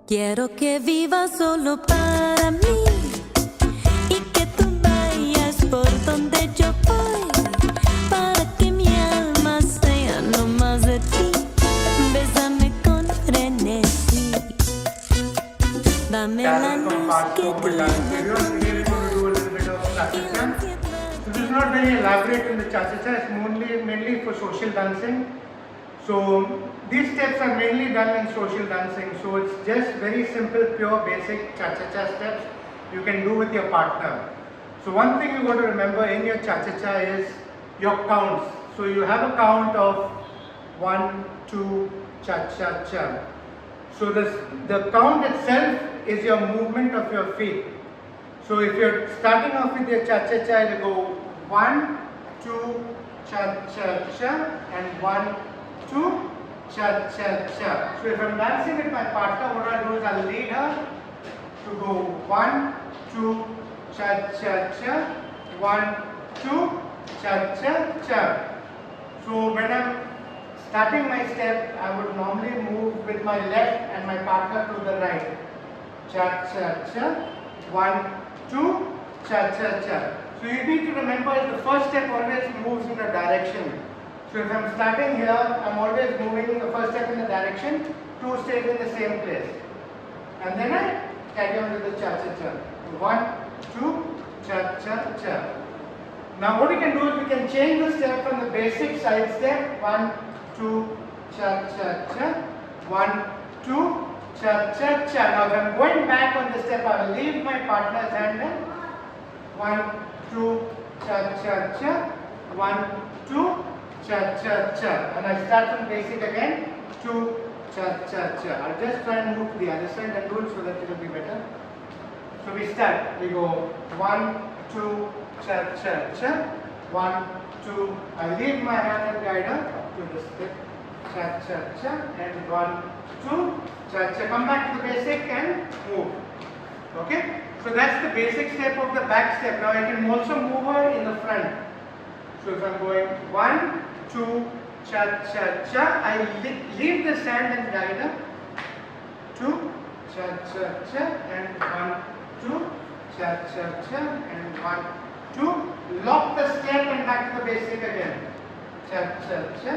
Quiero que vivas solo para mí y que tú vayas por donde yo voy, para que mi alma sea no más de ti. Bésame con frenesí, dame la luz que tienes. This is not very elaborate in the cha-cha-cha, it's mainly for social dancing. So these steps are mainly done in social dancing. So it's just very simple, pure, basic cha-cha-cha steps you can do with your partner. So one thing you got to remember in your cha-cha-cha is your counts. So you have a count of 1, 2, cha-cha-cha. So the count itself is your movement of your feet. So if you're starting off with your cha-cha-cha, you go 1, 2, cha-cha-cha and 1, 2, cha-cha-cha. So if I'm dancing with my partner, what I'll do is I'll lead her to go 1, 2, cha-cha-cha, 1, 2, cha-cha-cha. So when I'm starting my step, I would normally move with my left and my partner to the right. Cha-cha-cha, 1, 2, cha-cha-cha. So you need to remember the first step always moves in a direction. So if I'm starting here, I'm always moving the first step in the direction, 2 stays in the same place. And then I carry on with the cha-cha-cha. 1, 2, cha-cha-cha. Now what we can do is we can change the step from the basic side step. 1, 2, cha-cha-cha. 1, 2, cha-cha-cha. Now if I'm going back on the step, I will leave my partner's hand and 1, 2, cha-cha-cha. 1, 2, cha-cha-cha. And I start from basic again. 2, cha-cha-cha. I'll just try and move to the other side and do it so that it will be better. So we start. We go 1, 2, cha-cha-cha. 1, 2. I leave my hand and guide her to the step. Cha-cha-cha. And 1, 2, cha-cha. Come back to the basic and move. Okay? So that's the basic step of the back step. Now I can also move her in the front. So if I'm going 1, 2, cha-cha-cha, I leave the sand and guide her. 2, cha-cha-cha, and 1, 2, cha-cha-cha, and 1, 2. Lock the step and back to the basic again. Cha-cha-cha,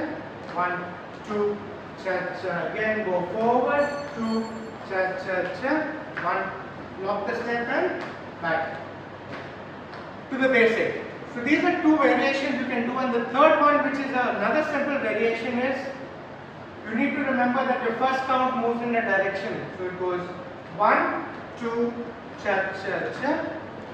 1, 2, cha-cha. Again go forward, 2, cha-cha-cha, 1. Lock the step and back to the basic. So these are 2 variations you can do, and the third one, which is another simple variation, is you need to remember that your first count moves in a direction. So it goes 1, 2, cha-cha-cha,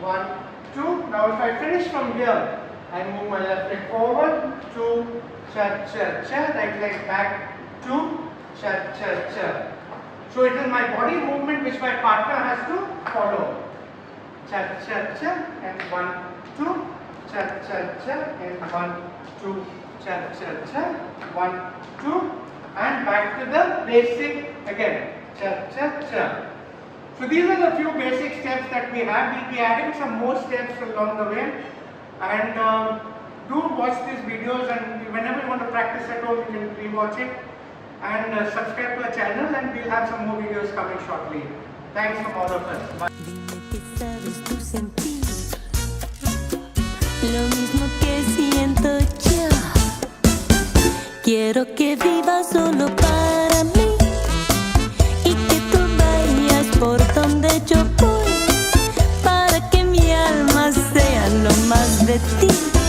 1, 2. Now if I finish from here, I move my left leg forward, 2, cha-cha-cha, right leg back, 2, cha-cha-cha. So it is my body movement which my partner has to follow. Cha-cha-cha and 1, 2. Cha-cha-cha and 1, 2, cha-cha-cha, 1, 2, and back to the basic again, cha-cha-cha. So these are the few basic steps that we have. We'll be adding some more steps along the way, and do watch these videos, and whenever you want to practice at home, you can re-watch it, and subscribe to our channel, and we'll have some more videos coming shortly. Thanks from all of us. Bye. Lo mismo que siento yo. Quiero que vivas solo para mí y que tú vayas por donde yo voy, para que mi alma sea no más de ti.